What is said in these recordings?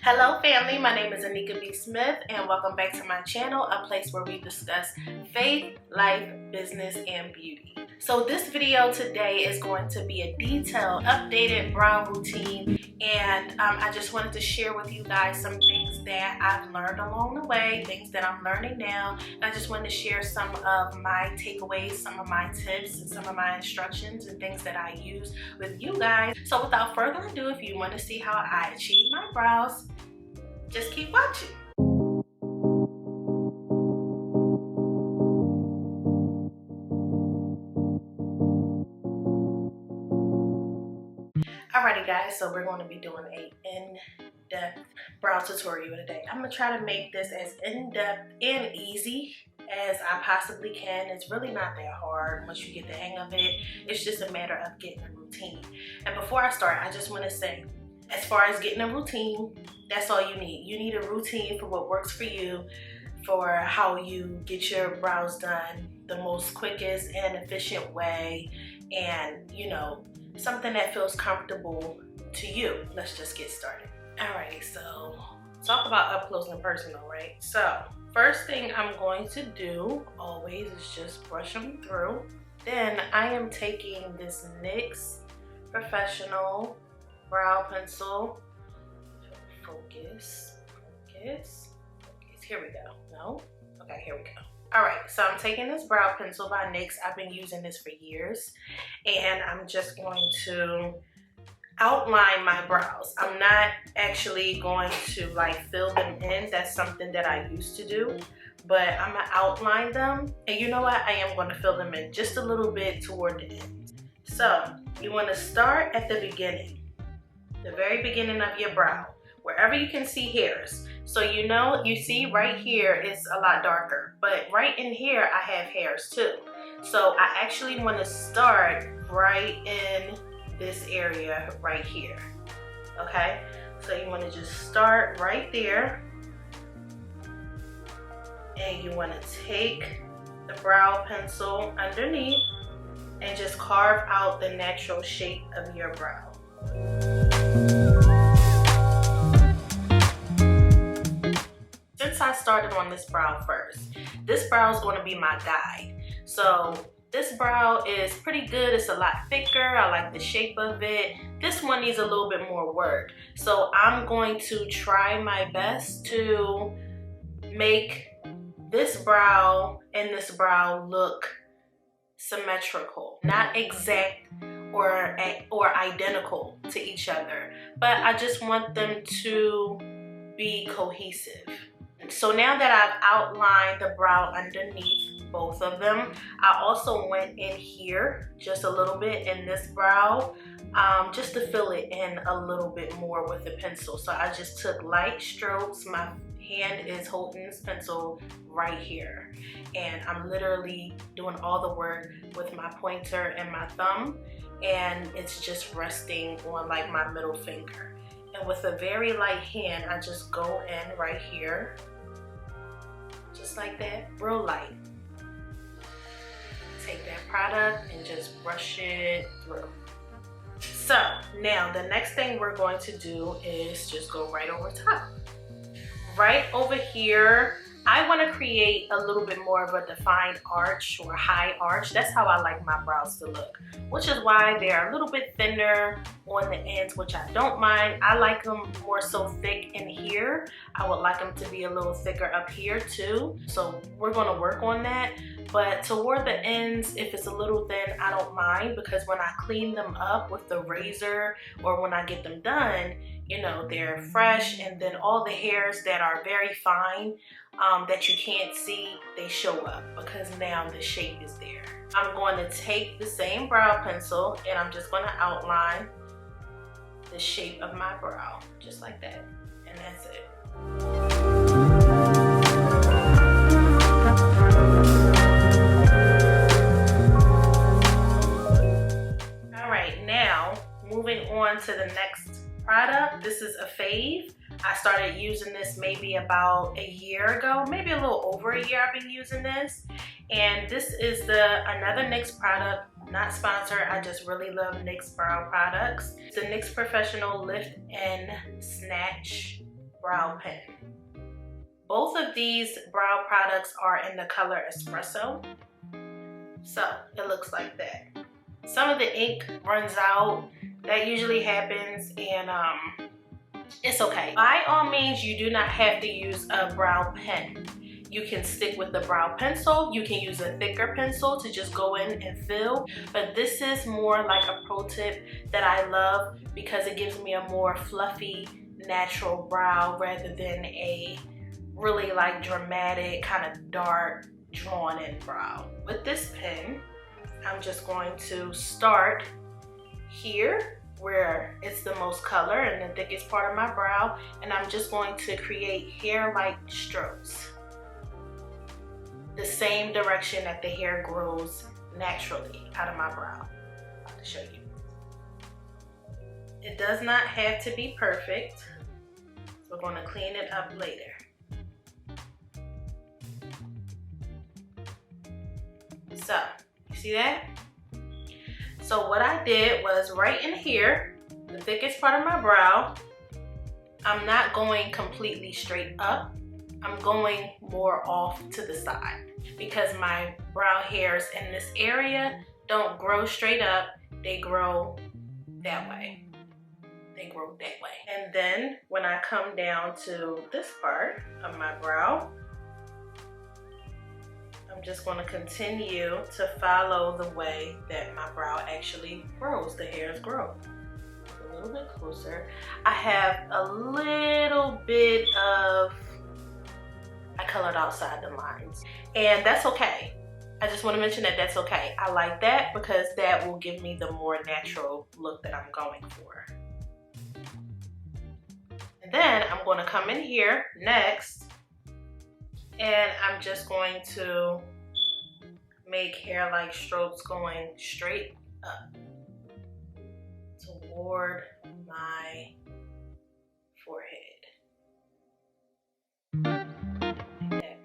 Hello family, my name is Anika B. Smith and welcome back to my channel, a place where we discuss faith, life, business, and beauty. So this video today is going to be a detailed, updated brow routine, and I just wanted to share with you guys some things that I've learned along the way, things that I'm learning now, and I just wanted to share some of my takeaways, some of my tips, and some of my instructions and things that I use with you guys. So without further ado, if you want to see how I achieve my brows, just keep watching. Alrighty guys, so we're going to be doing a in-depth brow tutorial today. I'm going to try to make this as in-depth and easy as I possibly can. It's really not that hard once you get the hang of it. It's just a matter of getting a routine. And before I start, I just want to say, as far as getting a routine, that's all you need. You need a routine for what works for you, for how you get your brows done the most quickest and efficient way, and something that feels comfortable to you. Let's just get started. Alrighty, so talk about up close and personal, right? So first thing I'm going to do always is just brush them through. Then I am taking this NYX Professional brow pencil. Focus. Here we go. No? Okay, here we go. Alright, so I'm taking this brow pencil by NYX. I've been using this for years. And I'm just going to outline my brows. I'm not actually going to fill them in. That's something that I used to do. But I'm going to outline them. And you know what? I am going to fill them in just a little bit toward the end. So you want to start at the beginning. The very beginning of your brow, wherever you can see hairs. So you see right here it's a lot darker, but right in here I have hairs too. So I actually want to start right in this area right here. Okay, so you want to just start right there, and you want to take the brow pencil underneath and just carve out the natural shape of your brow. Since I started on this brow first, this brow is going to be my guide. So this brow is pretty good. It's a lot thicker. I like the shape of it. This one needs a little bit more work. So I'm going to try my best to make this brow and this brow look symmetrical, not exact or identical to each other, but I just want them to be cohesive. So now that I've outlined the brow underneath both of them, I also went in here just a little bit in this brow, just to fill it in a little bit more with the pencil. So I just took light strokes. My hand is holding this pencil right here, and I'm literally doing all the work with my pointer and my thumb, and it's just resting on my middle finger. And with a very light hand, I just go in right here, just like that, real light. Take that product and just brush it through. So now the next thing we're going to do is just go right over top. Right over here, I want to create a little bit more of a defined arch or high arch. That's how I like my brows to look, which is why they're a little bit thinner on the ends, which I don't mind. I like them more so thick in here. I would like them to be a little thicker up here too. So we're going to work on that. But toward the ends, if it's a little thin, I don't mind, because when I clean them up with the razor or when I get them done, they're fresh, and then all the hairs that are very fine that you can't see, they show up because now the shape is there. I'm going to take the same brow pencil and I'm just going to outline the shape of my brow, just like that, and that's it. Alright, now moving on to the next product. This is a fave. I started using this maybe about a year ago, maybe a little over a year I've been using this. And this is another NYX product, not sponsored. I just really love NYX brow products. It's the NYX Professional Lift and Snatch brow pen. Both of these brow products are in the color Espresso. So it looks like that. Some of the ink runs out. That usually happens, and it's okay. By all means, you do not have to use a brow pen. You can stick with the brow pencil. You can use a thicker pencil to just go in and fill. But this is more like a pro tip that I love because it gives me a more fluffy, natural brow rather than a really like dramatic, kind of dark, drawn in brow. With this pen, I'm just going to start here where it's the most color and the thickest part of my brow, and I'm just going to create hair-like strokes. The same direction that the hair grows naturally out of my brow. I'll show you. It does not have to be perfect, so we're going to clean it up later. So, you see that? So what I did was right in here, the thickest part of my brow, I'm not going completely straight up. I'm going more off to the side because my brow hairs in this area don't grow straight up. They grow that way. They grow that way. And then when I come down to this part of my brow, I'm just going to continue to follow the way that my brow actually grows, the hairs grow. A little bit closer. I have a little bit of, I colored outside the lines, and that's okay. I just want to mention that that's okay. I like that because that will give me the more natural look that I'm going for. And then I'm going to come in here next, and I'm just going to make hair-like strokes going straight up toward my forehead. Like that.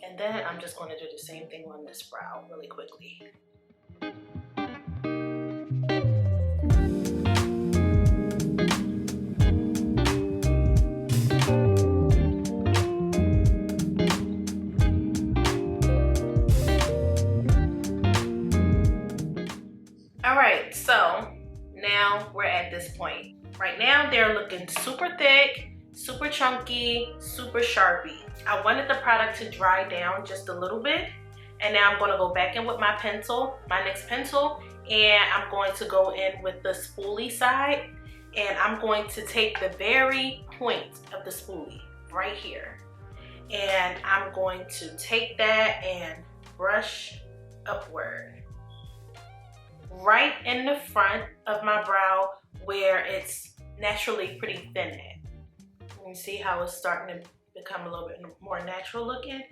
And then I'm just going to do the same thing on this brow really quickly. Alright, so now we're at this point. Right now they're looking super thick, super chunky, super sharpy. I wanted the product to dry down just a little bit, and now I'm going to go back in with my pencil, my NYX pencil, and I'm going to go in with the spoolie side, and I'm going to take the very point of the spoolie right here, and I'm going to take that and brush upward right in the front of my brow where it's naturally pretty thin at. You can see how it's starting to become a little bit more natural looking.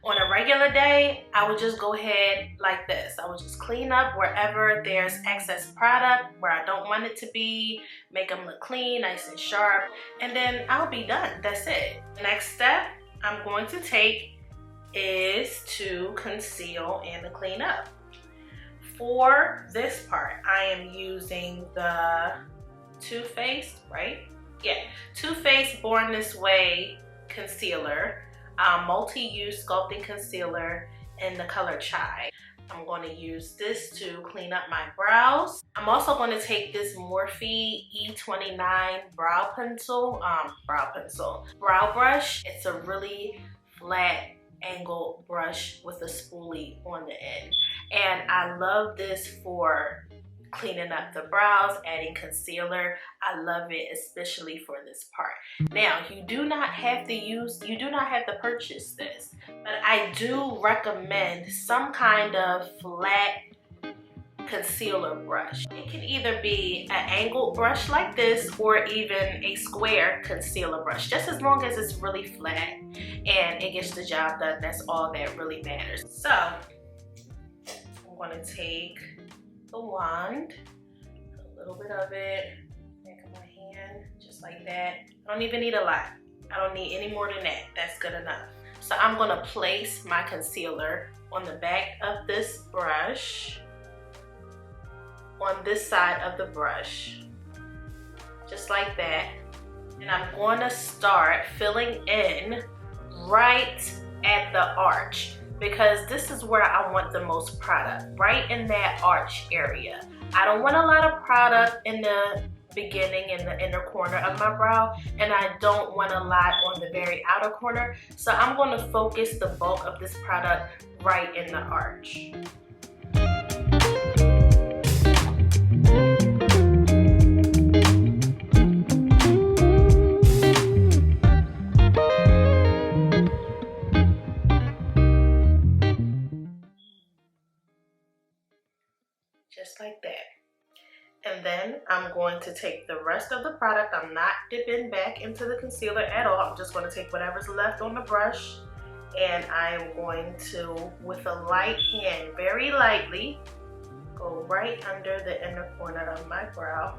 On a regular day, I would just go ahead like this. I would just clean up wherever there's excess product, where I don't want it to be, make them look clean, nice and sharp, and then I'll be done. That's it. Next step I'm going to take is to conceal and to clean up. For this part, I am using the Too Faced, right? Yeah, Too Faced Born This Way concealer, multi-use sculpting concealer in the color Chai. I'm going to use this to clean up my brows. I'm also going to take this Morphe E29 brow brush. It's a really flat angled brush with a spoolie on the end, and I love this for cleaning up the brows, adding concealer. I love it especially for this part. Now, you do not have to purchase this, but I do recommend some kind of flat concealer brush. It can either be an angled brush like this or even a square concealer brush, just as long as it's really flat and it gets the job done. That's all that really matters. So I'm going to take the wand, a little bit of it, back of my hand, just like that. I don't even need a lot. I don't need any more than that. That's good enough. So I'm gonna place my concealer on the back of this brush, on this side of the brush, just like that. And I'm going to start filling in right at the arch, because this is where I want the most product, right in that arch area. I don't want a lot of product in the beginning, in the inner corner of my brow, and I don't want a lot on the very outer corner. So I'm going to focus the bulk of this product right in the arch. Just like that. And then I'm going to take the rest of the product. I'm not dipping back into the concealer at all. I'm just going to take whatever's left on the brush, and I am going to, with a light hand, very lightly, go right under the inner corner of my brow.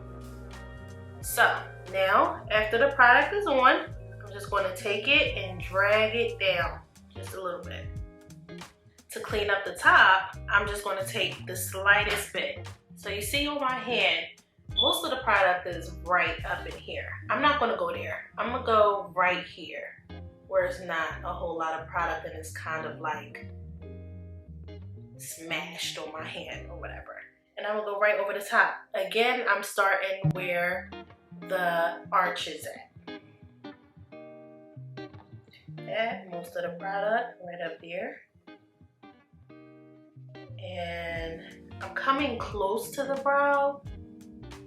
So now, after the product is on, I'm just going to take it and drag it down just a little bit. To clean up the top, I'm just going to take the slightest bit. So you see on my hand, most of the product is right up in here. I'm not going to go there. I'm going to go right here, where it's not a whole lot of product and it's kind of like smashed on my hand or whatever. And I'm going to go right over the top. Again, I'm starting where the arch is at. That, most of the product right up there. And I'm coming close to the brow,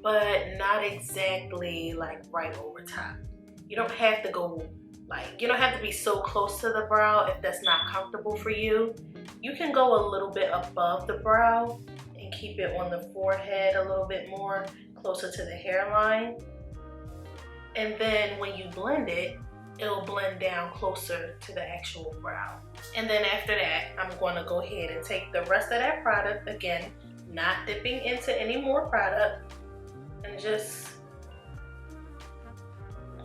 but not exactly like right over top. You don't have to go you don't have to be so close to the brow if that's not comfortable for you. You can go a little bit above the brow and keep it on the forehead a little bit more, closer to the hairline. And then when you blend it, it'll blend down closer to the actual brow. And then after that, I'm going to go ahead and take the rest of that product, again, not dipping into any more product, and just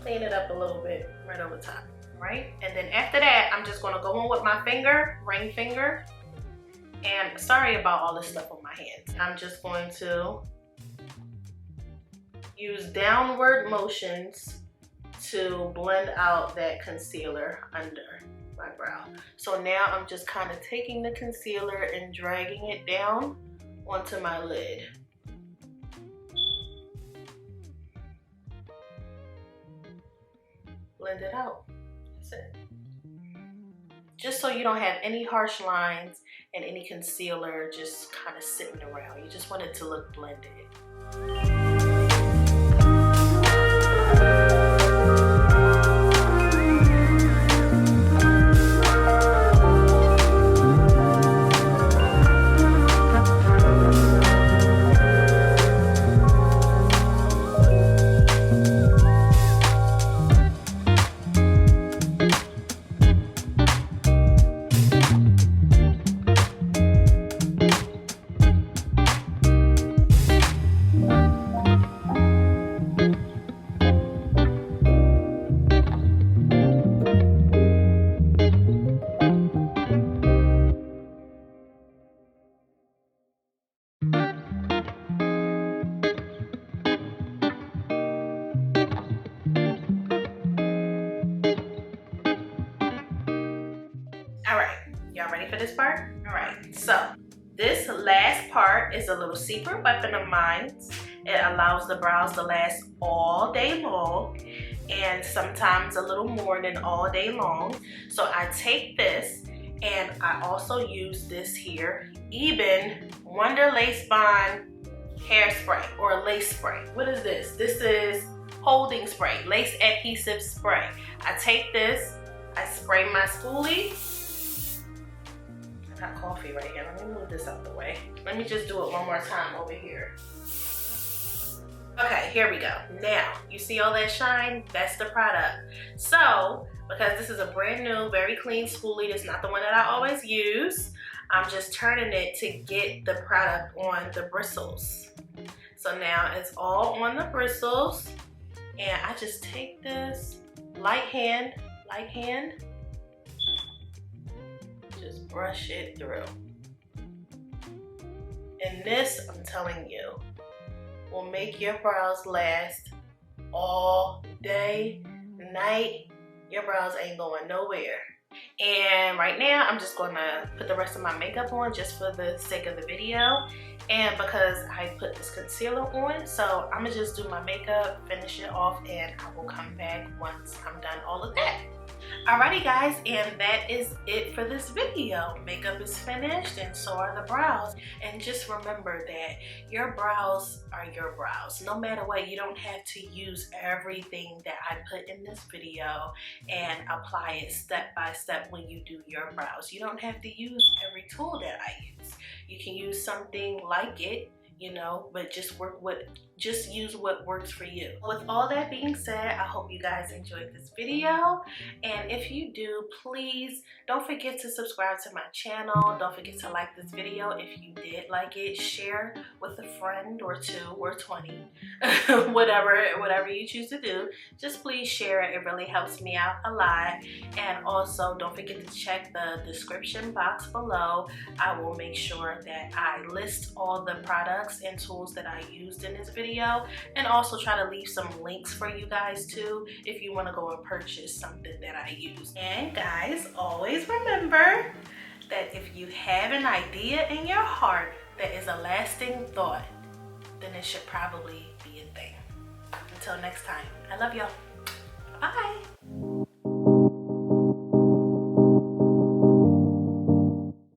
clean it up a little bit right over top, right? And then after that, I'm just going to go on with my finger, ring finger, and sorry about all this stuff on my hands. I'm just going to use downward motions to blend out that concealer under my brow. So now I'm just kind of taking the concealer and dragging it down onto my lid. Blend it out. That's it. Just so you don't have any harsh lines and any concealer just kind of sitting around. You just want it to look blended. Y'all ready for this part? All right, so this last part is a little secret weapon of mine. It allows the brows to last all day long, and sometimes a little more than all day long. So I take this, and I also use this here, Ebin Wonder Lace Bond hairspray or lace spray. What is this? This is holding spray, lace adhesive spray. I take this, I spray my spoolie. I got coffee right here. Let me move this out the way. Let me just do it one more time over here. Okay, here we go. Now, you see all that shine? That's the product. So, because this is a brand new, very clean spoolie, it's not the one that I always use, I'm just turning it to get the product on the bristles. So now it's all on the bristles, And I just take this light hand, just brush it through. And this, I'm telling you, will make your brows last all day, night. Your brows ain't going nowhere. And right now, I'm just gonna put the rest of my makeup on just for the sake of the video. And because I put this concealer on, so I'm gonna just do my makeup, finish it off, and I will come back once I'm done all of that. Alrighty guys, and that is it for this video. Makeup is finished and so are the brows. And just remember that your brows are your brows. No matter what, you don't have to use everything that I put in this video and apply it step by step when you do your brows. You don't have to use every tool that I use. You can use something like it, you know, but just use what works for you. With all that being said, I hope you guys enjoyed this video. And if you do, please don't forget to subscribe to my channel. Don't forget to like this video if you did like it. Share with a friend or 2 or 20, whatever you choose to do. Just please share it. It really helps me out a lot. And also don't forget to check the description box below. I will make sure that I list all the products and tools that I used in this video, and also try to leave some links for you guys too if you want to go and purchase something that I use. And guys, always remember that if you have an idea in your heart that is a lasting thought, then it should probably be a thing. Until next time, I love y'all. Bye.